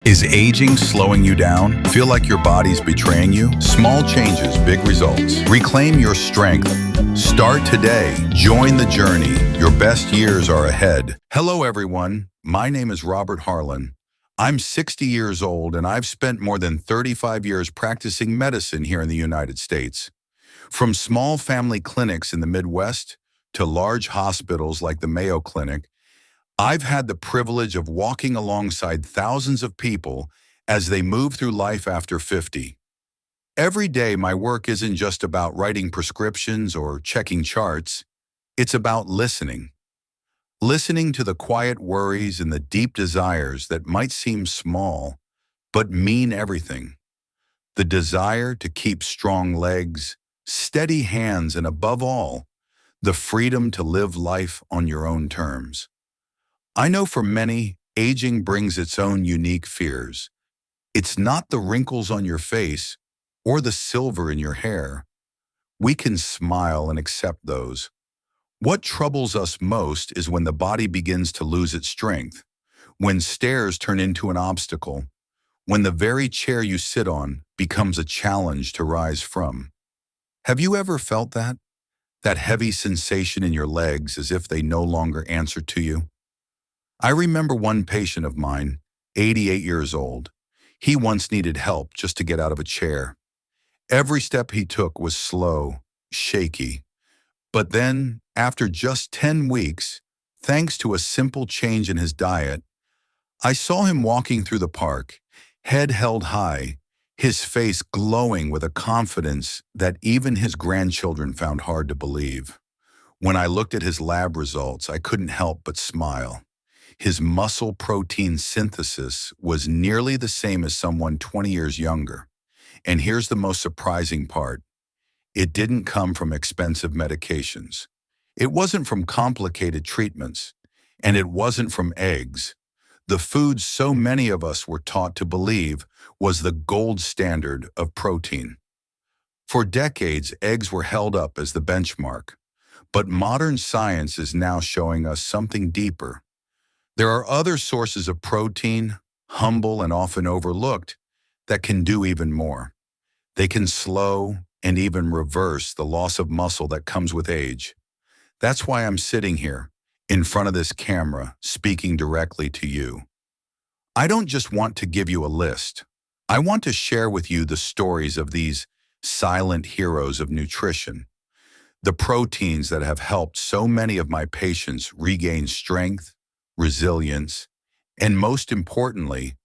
Is aging slowing you down? Feel like your body's betraying you? Small changes, big results. Reclaim your strength. Start today. Join the journey. Your best years are ahead. Hello, everyone. My name is Robert Harlan. I'm 60 years old, and I've spent more than 35 years practicing medicine here in the United States. From small family clinics in the Midwest to large hospitals like the Mayo Clinic, I've had the privilege of walking alongside thousands of people as they move through life after 50. Every day, my work isn't just about writing prescriptions or checking charts. It's about listening. Listening to the quiet worries and the deep desires that might seem small, but mean everything. The desire to keep strong legs, steady hands, and above all, the freedom to live life on your own terms. I know for many, aging brings its own unique fears. It's not the wrinkles on your face or the silver in your hair. We can smile and accept those. What troubles us most is when the body begins to lose its strength, when stairs turn into an obstacle, when the very chair you sit on becomes a challenge to rise from. Have you ever felt that? That heavy sensation in your legs as if they no longer answer to you? I remember one patient of mine, 88 years old. He once needed help just to get out of a chair. Every step he took was slow, shaky. But then, after just 10 weeks, thanks to a simple change in his diet, I saw him walking through the park, head held high, his face glowing with a confidence that even his grandchildren found hard to believe. When I looked at his lab results, I couldn't help but smile. His muscle protein synthesis was nearly the same as someone 20 years younger. And here's the most surprising part. It didn't come from expensive medications. It wasn't from complicated treatments. And it wasn't from eggs. The food so many of us were taught to believe was the gold standard of protein. For decades, eggs were held up as the benchmark. But modern science is now showing us something deeper. There are other sources of protein, humble and often overlooked, that can do even more. They can slow and even reverse the loss of muscle that comes with age. That's why I'm sitting here, in front of this camera, speaking directly to you. I don't just want to give you a list. I want to share with you the stories of these silent heroes of nutrition, the proteins that have helped so many of my patients regain strength, resilience, and most importantly,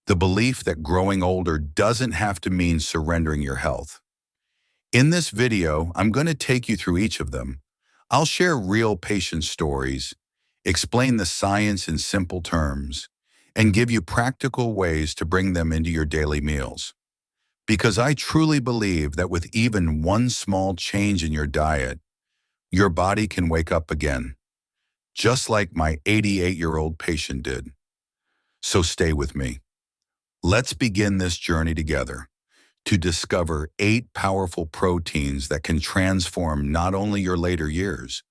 the belief that growing older doesn't have to mean surrendering your health. In this video, I'm going to take you through each of them. I'll share real patient stories, explain the science in simple terms, and give you practical ways to bring them into your daily meals. Because I truly believe that with even one small change in your diet, your body can wake up again, just like my 88-year-old patient did. So stay with me. Let's begin this journey together to discover 8 powerful proteins that can transform not only your later years,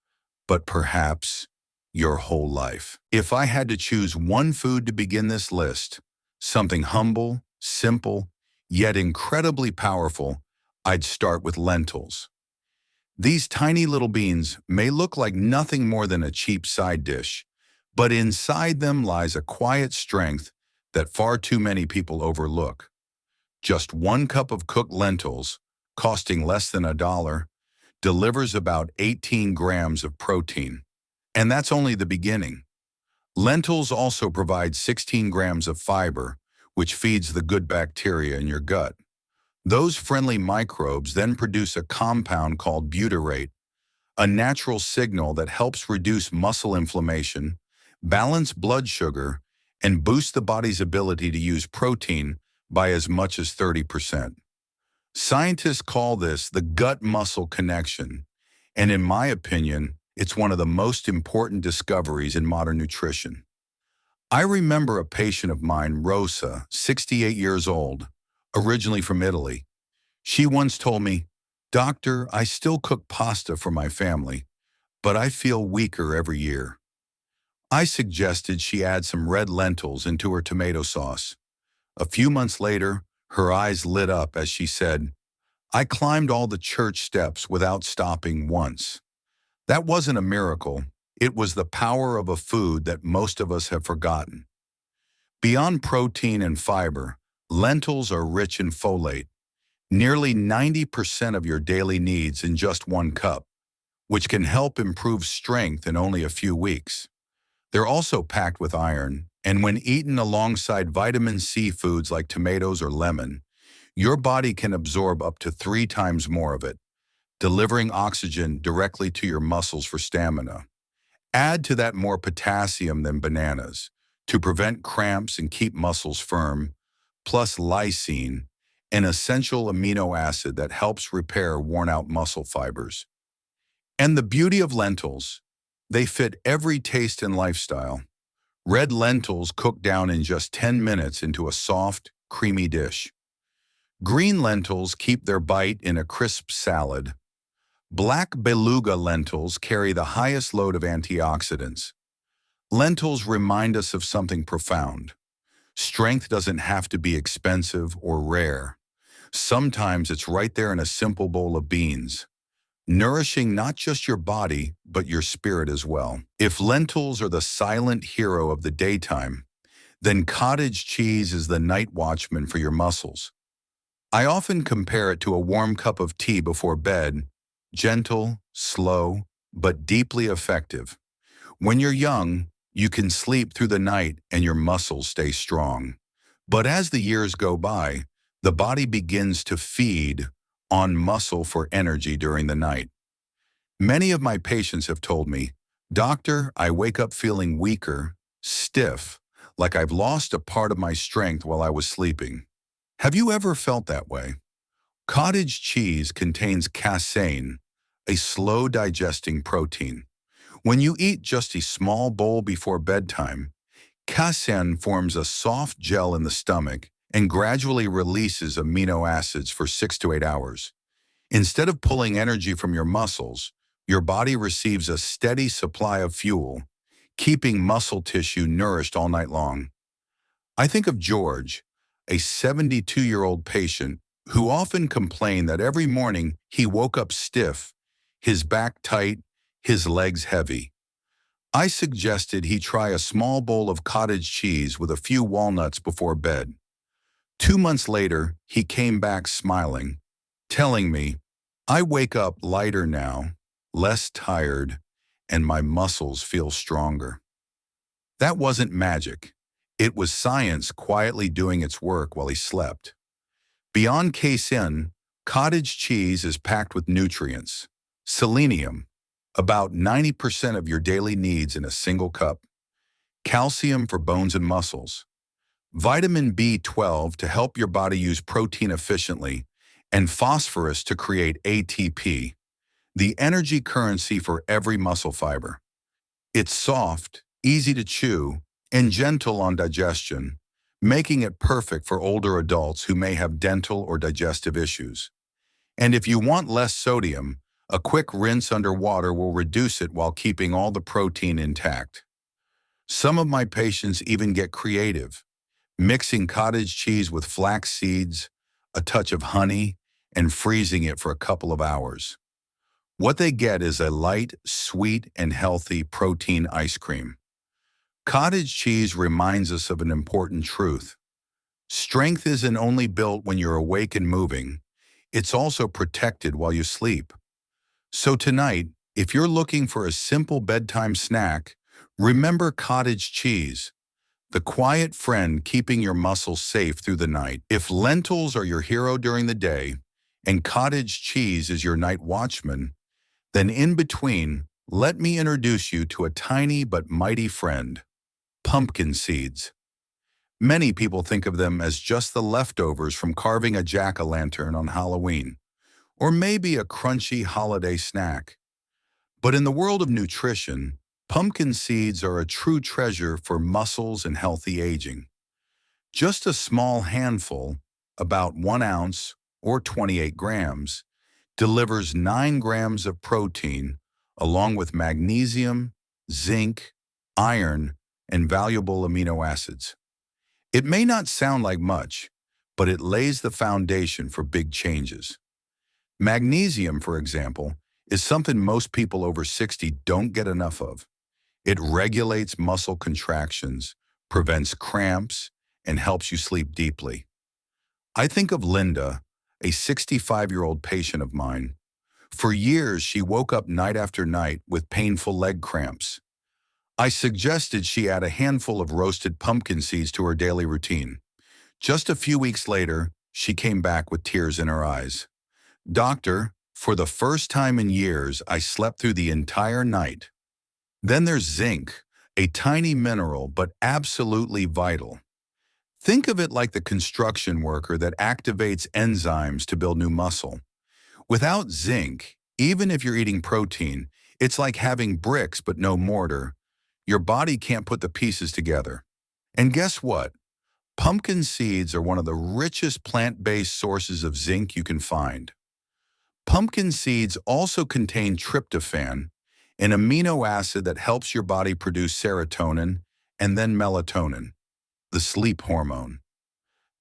but perhaps your whole life. If I had to choose one food to begin this list, something humble, simple, yet incredibly powerful, I'd start with lentils. These tiny little beans may look like nothing more than a cheap side dish, but inside them lies a quiet strength that far too many people overlook. Just 1 cup of cooked lentils, costing less than $1, delivers about 18 grams of protein. And that's only the beginning. Lentils also provide 16 grams of fiber, which feeds the good bacteria in your gut. Those friendly microbes then produce a compound called butyrate, a natural signal that helps reduce muscle inflammation, balance blood sugar, and boost the body's ability to use protein by as much as 30%. Scientists call this the gut-muscle connection, and in my opinion, it's one of the most important discoveries in modern nutrition. I remember a patient of mine, Rosa, 68 years old, originally from Italy. She once told me, "Doctor, I still cook pasta for my family, but I feel weaker every year." I suggested she add some red lentils into her tomato sauce. A few months later, her eyes lit up as she said, "I climbed all the church steps without stopping once." That wasn't a miracle. It was the power of a food that most of us have forgotten. Beyond protein and fiber, lentils are rich in folate, nearly 90% of your daily needs in just one cup, which can help improve strength in only a few weeks. They're also packed with iron, and when eaten alongside vitamin C foods like tomatoes or lemon, your body can absorb up to 3 times more of it, delivering oxygen directly to your muscles for stamina. Add to that more potassium than bananas to prevent cramps and keep muscles firm, plus lysine, an essential amino acid that helps repair worn-out muscle fibers. And the beauty of lentils, they fit every taste and lifestyle. Red lentils cook down in just 10 minutes into a soft, creamy dish. Green lentils keep their bite in a crisp salad. Black beluga lentils carry the highest load of antioxidants. Lentils remind us of something profound. Strength doesn't have to be expensive or rare. Sometimes it's right there in a simple bowl of beans, nourishing not just your body, but your spirit as well. If lentils are the silent hero of the daytime, then cottage cheese is the night watchman for your muscles. I often compare it to a warm cup of tea before bed, gentle, slow, but deeply effective. When you're young, you can sleep through the night and your muscles stay strong. But as the years go by, the body begins to feed on muscle for energy during the night. Many of my patients have told me, "Doctor, I wake up feeling weaker, stiff, like I've lost a part of my strength while I was sleeping." Have you ever felt that way? Cottage cheese contains casein, a slow-digesting protein. When you eat just a small bowl before bedtime, casein forms a soft gel in the stomach and gradually releases amino acids for 6 to 8 hours. Instead of pulling energy from your muscles, your body receives a steady supply of fuel, keeping muscle tissue nourished all night long. I think of George, a 72-year-old patient who often complained that every morning he woke up stiff, his back tight, his legs heavy. I suggested he try a small bowl of cottage cheese with a few walnuts before bed. 2 months later, he came back smiling, telling me, "I wake up lighter now, less tired, and my muscles feel stronger." That wasn't magic. It was science quietly doing its work while he slept. Beyond casein, cottage cheese is packed with nutrients. Selenium, about 90% of your daily needs in a single cup. Calcium for bones and muscles. Vitamin B12 to help your body use protein efficiently, and phosphorus to create ATP, the energy currency for every muscle fiber. It's soft, easy to chew, and gentle on digestion, making it perfect for older adults who may have dental or digestive issues. And if you want less sodium, a quick rinse under water will reduce it while keeping all the protein intact. Some of my patients even get creative, mixing cottage cheese with flax seeds, a touch of honey, and freezing it for a couple of hours. What they get is a light, sweet, and healthy protein ice cream. Cottage cheese reminds us of an important truth. Strength isn't only built when you're awake and moving, it's also protected while you sleep. So tonight, if you're looking for a simple bedtime snack, remember cottage cheese, the quiet friend keeping your muscles safe through the night. If lentils are your hero during the day and cottage cheese is your night watchman, then in between, let me introduce you to a tiny but mighty friend, pumpkin seeds. Many people think of them as just the leftovers from carving a jack-o'-lantern on Halloween, or maybe a crunchy holiday snack. But in the world of nutrition, pumpkin seeds are a true treasure for muscles and healthy aging. Just a small handful, about 1 ounce or 28 grams, delivers 9 grams of protein along with magnesium, zinc, iron, and valuable amino acids. It may not sound like much, but it lays the foundation for big changes. Magnesium, for example, is something most people over 60 don't get enough of. It regulates muscle contractions, prevents cramps, and helps you sleep deeply. I think of Linda, a 65-year-old patient of mine. For years, she woke up night after night with painful leg cramps. I suggested she add a handful of roasted pumpkin seeds to her daily routine. Just a few weeks later, she came back with tears in her eyes. "Doctor, for the first time in years, I slept through the entire night." Then there's zinc, a tiny mineral but absolutely vital. Think of it like the construction worker that activates enzymes to build new muscle. Without zinc, even if you're eating protein, it's like having bricks but no mortar. Your body can't put the pieces together. And guess what? Pumpkin seeds are one of the richest plant-based sources of zinc you can find. Pumpkin seeds also contain tryptophan, an amino acid that helps your body produce serotonin and then melatonin, the sleep hormone.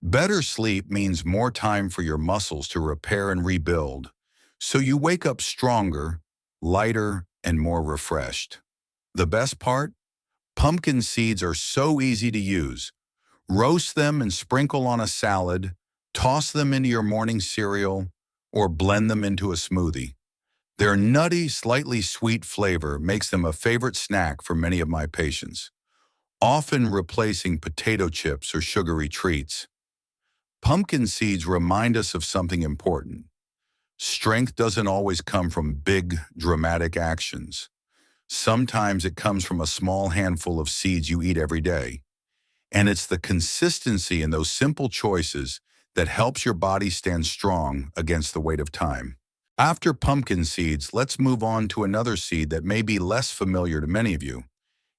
Better sleep means more time for your muscles to repair and rebuild, so you wake up stronger, lighter, and more refreshed. The best part? Pumpkin seeds are so easy to use. Roast them and sprinkle on a salad, toss them into your morning cereal, or blend them into a smoothie. Their nutty, slightly sweet flavor makes them a favorite snack for many of my patients, often replacing potato chips or sugary treats. Pumpkin seeds remind us of something important. Strength doesn't always come from big, dramatic actions. Sometimes it comes from a small handful of seeds you eat every day. And it's the consistency in those simple choices that helps your body stand strong against the weight of time. After pumpkin seeds, let's move on to another seed that may be less familiar to many of you: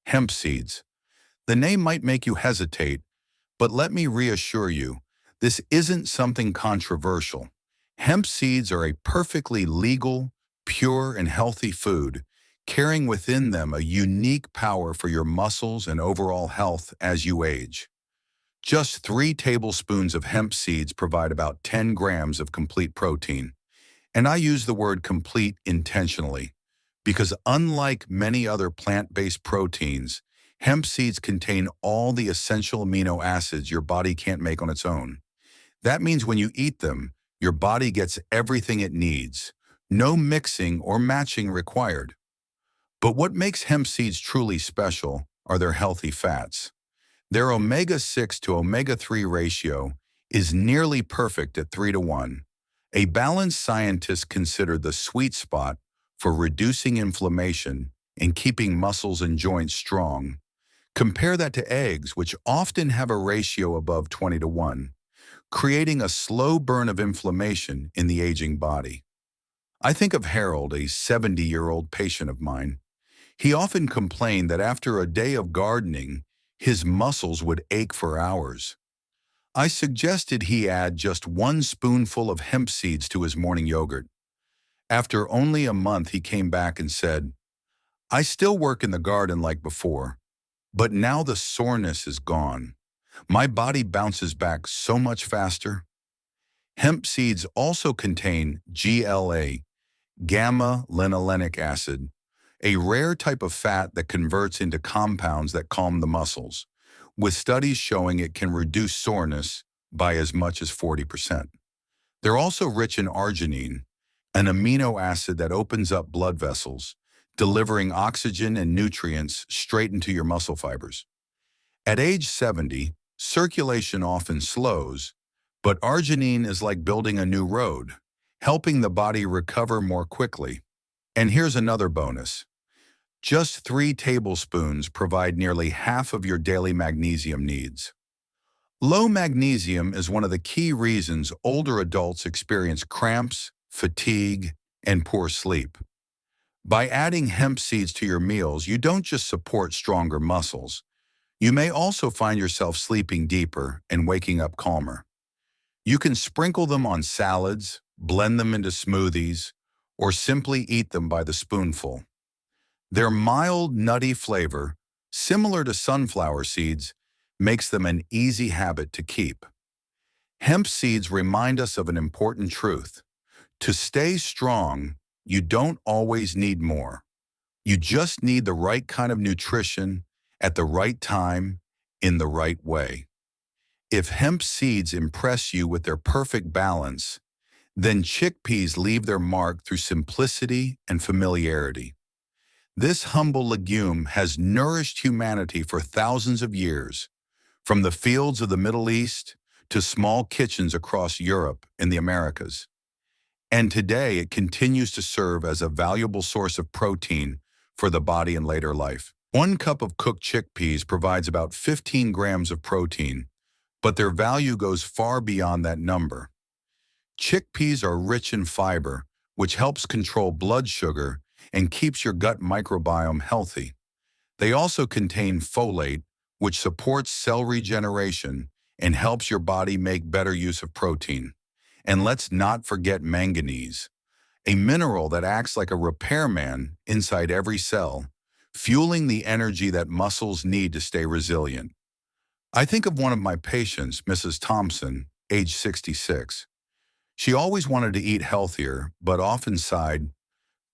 hemp seeds. The name might make you hesitate, but let me reassure you, this isn't something controversial. Hemp seeds are a perfectly legal, pure, and healthy food, carrying within them a unique power for your muscles and overall health as you age. Just 3 tablespoons of hemp seeds provide about 10 grams of complete protein. And I use the word complete intentionally, because unlike many other plant-based proteins, hemp seeds contain all the essential amino acids your body can't make on its own. That means when you eat them, your body gets everything it needs. No mixing or matching required. But what makes hemp seeds truly special are their healthy fats. Their omega-6 to omega-3 ratio is nearly perfect at 3:1. A balanced scientist considered the sweet spot for reducing inflammation and keeping muscles and joints strong. Compare that to eggs, which often have a ratio above 20:1, creating a slow burn of inflammation in the aging body. I think of Harold, a 70-year-old patient of mine. He often complained that after a day of gardening, his muscles would ache for hours. I suggested he add just 1 spoonful of hemp seeds to his morning yogurt. After only a month, he came back and said, "I still work in the garden like before, but now the soreness is gone. My body bounces back so much faster." Hemp seeds also contain GLA, gamma-linolenic acid, a rare type of fat that converts into compounds that calm the muscles, with studies showing it can reduce soreness by as much as 40%. They're also rich in arginine, an amino acid that opens up blood vessels, delivering oxygen and nutrients straight into your muscle fibers. At age 70, circulation often slows, but arginine is like building a new road, helping the body recover more quickly. And here's another bonus. Just 3 tablespoons provide nearly half of your daily magnesium needs. Low magnesium is one of the key reasons older adults experience cramps, fatigue, and poor sleep. By adding hemp seeds to your meals, you don't just support stronger muscles. You may also find yourself sleeping deeper and waking up calmer. You can sprinkle them on salads, blend them into smoothies, or simply eat them by the spoonful. Their mild, nutty flavor, similar to sunflower seeds, makes them an easy habit to keep. Hemp seeds remind us of an important truth. To stay strong, you don't always need more. You just need the right kind of nutrition at the right time in the right way. If hemp seeds impress you with their perfect balance, then chickpeas leave their mark through simplicity and familiarity. This humble legume has nourished humanity for thousands of years, from the fields of the Middle East to small kitchens across Europe and the Americas. And today it continues to serve as a valuable source of protein for the body in later life. 1 cup of cooked chickpeas provides about 15 grams of protein, but their value goes far beyond that number. Chickpeas are rich in fiber, which helps control blood sugar and keeps your gut microbiome healthy. They also contain folate, which supports cell regeneration and helps your body make better use of protein. And let's not forget manganese, a mineral that acts like a repairman inside every cell, fueling the energy that muscles need to stay resilient. I think of one of my patients, Mrs. Thompson, age 66. She always wanted to eat healthier, but often sighed,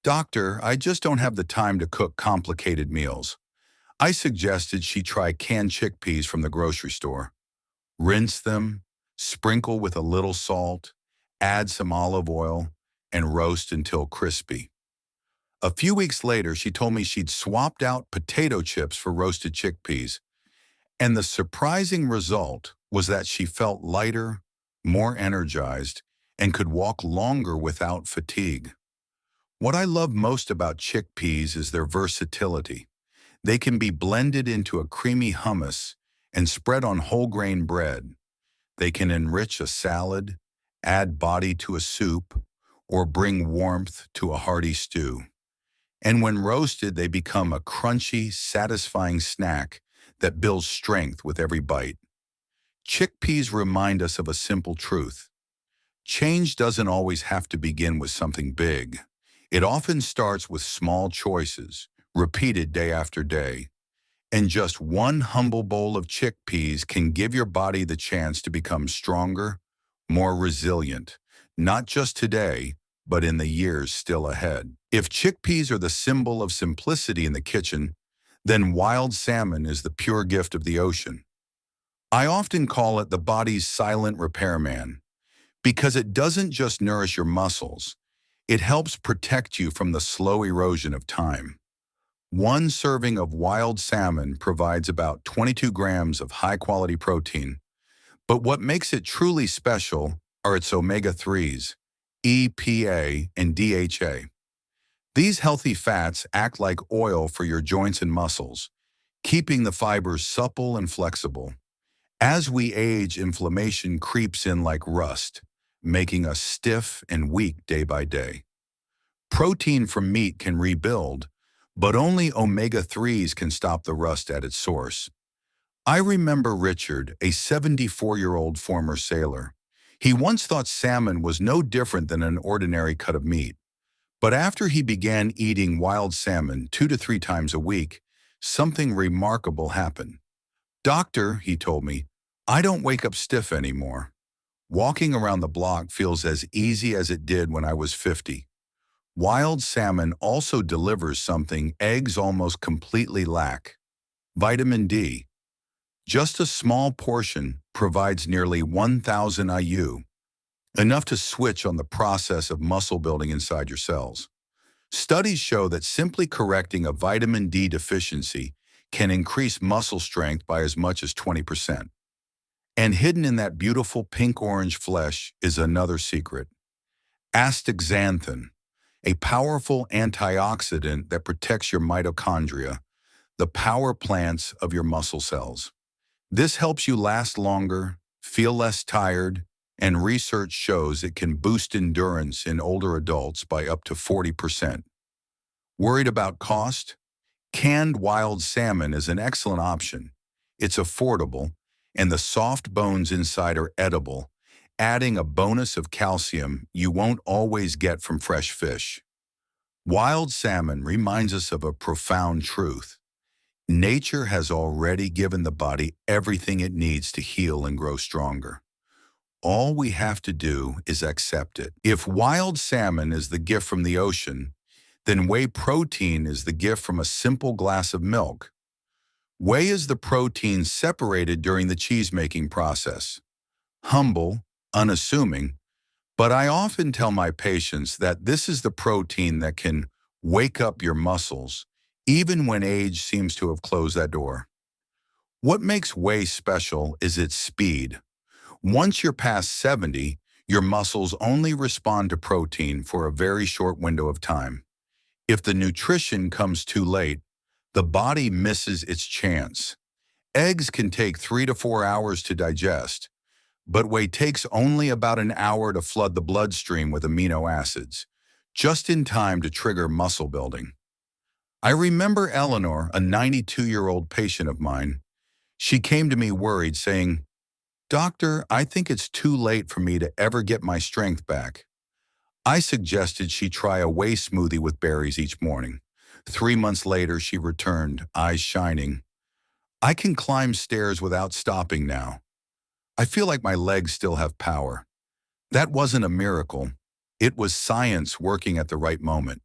"Doctor, I just don't have the time to cook complicated meals." I suggested she try canned chickpeas from the grocery store. Rinse them, sprinkle with a little salt, add some olive oil, and roast until crispy. A few weeks later, she told me she'd swapped out potato chips for roasted chickpeas, and the surprising result was that she felt lighter, more energized, and could walk longer without fatigue. What I love most about chickpeas is their versatility. They can be blended into a creamy hummus and spread on whole grain bread. They can enrich a salad, add body to a soup, or bring warmth to a hearty stew. And when roasted, they become a crunchy, satisfying snack that builds strength with every bite. Chickpeas remind us of a simple truth. Change doesn't always have to begin with something big. It often starts with small choices, repeated day after day. And just one humble bowl of chickpeas can give your body the chance to become stronger, more resilient, not just today, but in the years still ahead. If chickpeas are the symbol of simplicity in the kitchen, then wild salmon is the pure gift of the ocean. I often call it the body's silent repairman, because it doesn't just nourish your muscles, it helps protect you from the slow erosion of time. 1 serving of wild salmon provides about 22 grams of high-quality protein, but what makes it truly special are its omega-3s, EPA and DHA. These healthy fats act like oil for your joints and muscles, keeping the fibers supple and flexible. As we age, inflammation creeps in like rust, making us stiff and weak day by day. Protein from meat can rebuild, but only omega-3s can stop the rust at its source. I remember Richard, a 74-year-old former sailor. He once thought salmon was no different than an ordinary cut of meat. But after he began eating wild salmon 2 to 3 times a week, something remarkable happened. "Doctor," he told me, "I don't wake up stiff anymore. Walking around the block feels as easy as it did when I was 50. Wild salmon also delivers something eggs almost completely lack: vitamin D. Just a small portion provides nearly 1,000 IU, enough to switch on the process of muscle building inside your cells. Studies show that simply correcting a vitamin D deficiency can increase muscle strength by as much as 20%. And hidden in that beautiful pink-orange flesh is another secret: astaxanthin, a powerful antioxidant that protects your mitochondria, the power plants of your muscle cells. This helps you last longer, feel less tired, and research shows it can boost endurance in older adults by up to 40%. Worried about cost? Canned wild salmon is an excellent option. It's affordable, and the soft bones inside are edible, adding a bonus of calcium you won't always get from fresh fish. Wild salmon reminds us of a profound truth. Nature has already given the body everything it needs to heal and grow stronger. All we have to do is accept it. If wild salmon is the gift from the ocean, then whey protein is the gift from a simple glass of milk. Whey is the protein separated during the cheese-making process. Humble, unassuming, but I often tell my patients that this is the protein that can wake up your muscles, even when age seems to have closed that door. What makes whey special is its speed. Once you're past 70, your muscles only respond to protein for a very short window of time. If the nutrition comes too late, the body misses its chance. Eggs can take 3 to 4 hours to digest, but whey takes only about an hour to flood the bloodstream with amino acids, just in time to trigger muscle building. I remember Eleanor, a 92-year-old patient of mine. She came to me worried, saying, "Doctor, I think it's too late for me to ever get my strength back." I suggested she try a whey smoothie with berries each morning. 3 months later, she returned, eyes shining. "I can climb stairs without stopping now. I feel like my legs still have power." That wasn't a miracle. It was science working at the right moment.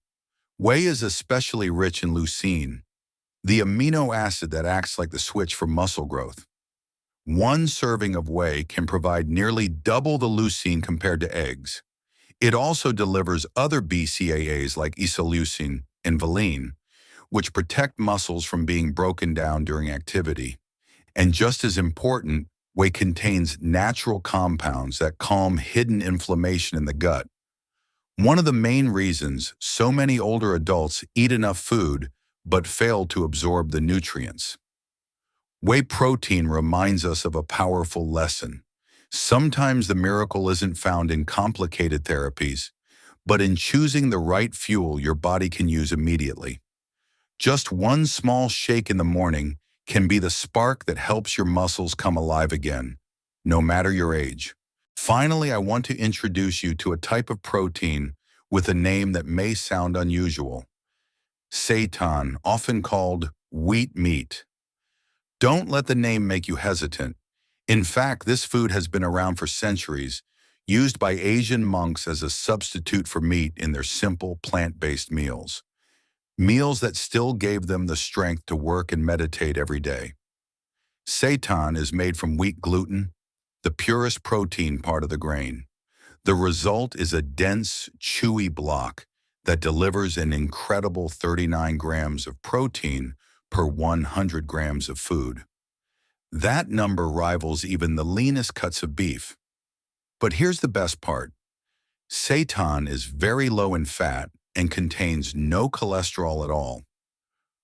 Whey is especially rich in leucine, the amino acid that acts like the switch for muscle growth. One serving of whey can provide nearly double the leucine compared to eggs. It also delivers other BCAAs like isoleucine and valine, which protect muscles from being broken down during activity. And just as important, whey contains natural compounds that calm hidden inflammation in the gut. One of the main reasons so many older adults eat enough food but fail to absorb the nutrients. Whey protein reminds us of a powerful lesson. Sometimes the miracle isn't found in complicated therapies, but in choosing the right fuel your body can use immediately. Just one small shake in the morning can be the spark that helps your muscles come alive again, no matter your age. Finally, I want to introduce you to a type of protein with a name that may sound unusual. Seitan, often called wheat meat. Don't let the name make you hesitant. In fact, this food has been around for centuries, used by Asian monks as a substitute for meat in their simple plant-based meals. Meals that still gave them the strength to work and meditate every day. Seitan is made from wheat gluten, the purest protein part of the grain. The result is a dense, chewy block that delivers an incredible 39 grams of protein per 100 grams of food. That number rivals even the leanest cuts of beef. But here's the best part. Seitan is very low in fat and contains no cholesterol at all.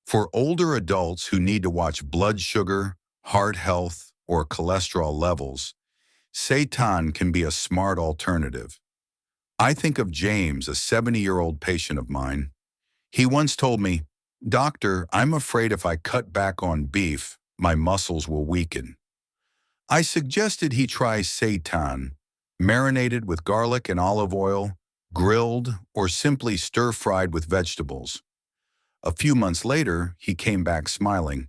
For older adults who need to watch blood sugar, heart health, or cholesterol levels, Seitan can be a smart alternative. I think of James, a 70-year-old patient of mine. He once told me, "Doctor, I'm afraid if I cut back on beef, my muscles will weaken." I suggested he try Seitan, marinated with garlic and olive oil, grilled, or simply stir-fried with vegetables. A few months later, he came back smiling.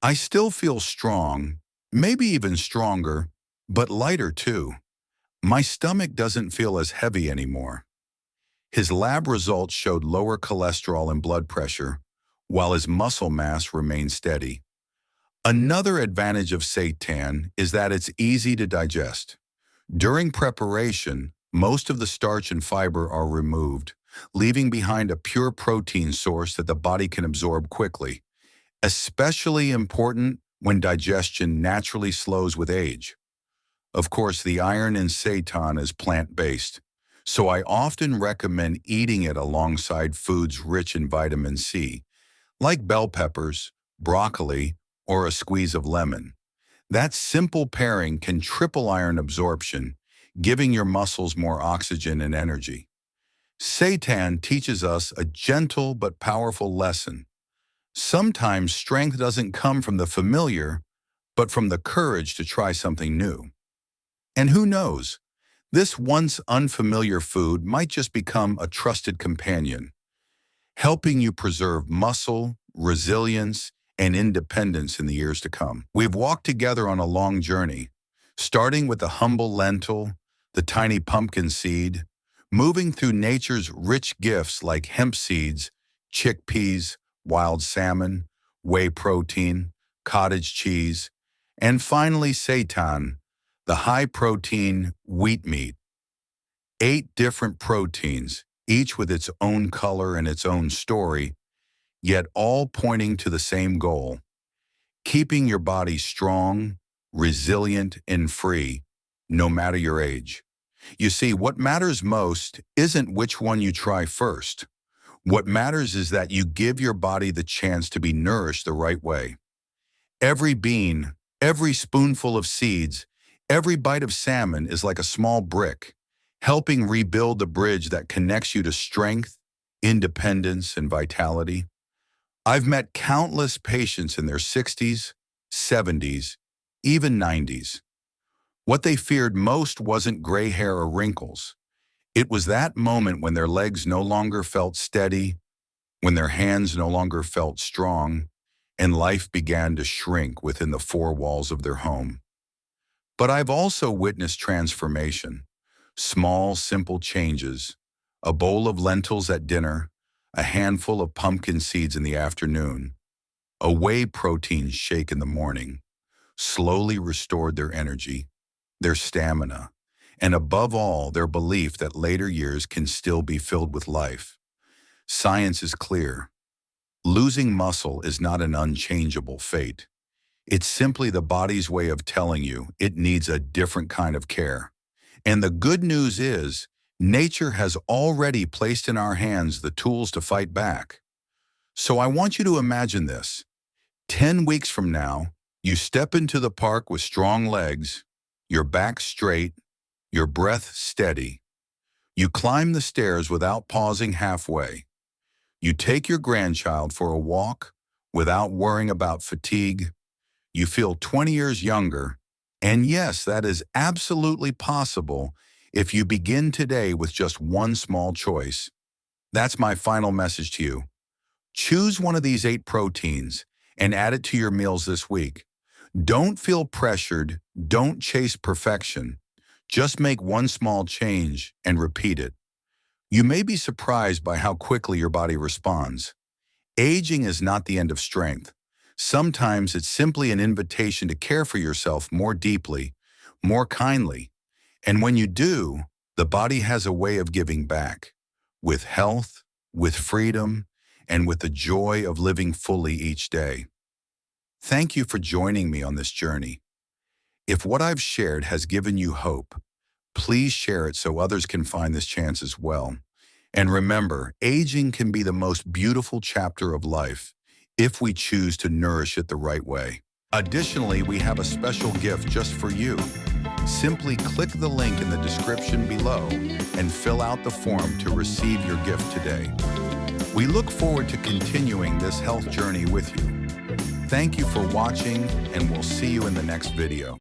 "I still feel strong, maybe even stronger, but lighter too. My stomach doesn't feel as heavy anymore." His lab results showed lower cholesterol and blood pressure, while his muscle mass remained steady. Another advantage of seitan is that it's easy to digest. During preparation, most of the starch and fiber are removed, leaving behind a pure protein source that the body can absorb quickly, especially important when digestion naturally slows with age. Of course, the iron in seitan is plant-based, so I often recommend eating it alongside foods rich in vitamin C, like bell peppers, broccoli, or a squeeze of lemon. That simple pairing can triple iron absorption, giving your muscles more oxygen and energy. Seitan teaches us a gentle but powerful lesson. Sometimes strength doesn't come from the familiar, but from the courage to try something new. And who knows, this once unfamiliar food might just become a trusted companion, helping you preserve muscle, resilience, and independence in the years to come. We've walked together on a long journey, starting with the humble lentil, the tiny pumpkin seed, moving through nature's rich gifts like hemp seeds, chickpeas, wild salmon, whey protein, cottage cheese, and finally seitan, the high-protein wheat meat. 8 different proteins, each with its own color and its own story, yet all pointing to the same goal: keeping your body strong, resilient, and free, no matter your age. You see, what matters most isn't which one you try first. What matters is that you give your body the chance to be nourished the right way. Every bean, every spoonful of seeds, every bite of salmon is like a small brick, helping rebuild the bridge that connects you to strength, independence, and vitality. I've met countless patients in their 60s, 70s, even 90s. What they feared most wasn't gray hair or wrinkles. It was that moment when their legs no longer felt steady, when their hands no longer felt strong, and life began to shrink within the 4 walls of their home. But I've also witnessed transformation. Small, simple changes: a bowl of lentils at dinner, a handful of pumpkin seeds in the afternoon, a whey protein shake in the morning, slowly restored their energy, their stamina, and above all, their belief that later years can still be filled with life. Science is clear. Losing muscle is not an unchangeable fate. It's simply the body's way of telling you it needs a different kind of care. And the good news is, nature has already placed in our hands the tools to fight back. So I want you to imagine this. 10 weeks from now, you step into the park with strong legs, your back straight, your breath steady. You climb the stairs without pausing halfway. You take your grandchild for a walk without worrying about fatigue. You feel 20 years younger. And yes, that is absolutely possible if you begin today with just one small choice. That's my final message to you. Choose one of these 8 proteins and add it to your meals this week. Don't feel pressured. Don't chase perfection. Just make one small change and repeat it. You may be surprised by how quickly your body responds. Aging is not the end of strength. Sometimes it's simply an invitation to care for yourself more deeply, more kindly. And when you do, the body has a way of giving back, with health, with freedom, and with the joy of living fully each day. Thank you for joining me on this journey. If what I've shared has given you hope, please share it so others can find this chance as well. And remember, aging can be the most beautiful chapter of life if we choose to nourish it the right way. Additionally, we have a special gift just for you. Simply click the link in the description below and fill out the form to receive your gift today. We look forward to continuing this health journey with you. Thank you for watching, and we'll see you in the next video.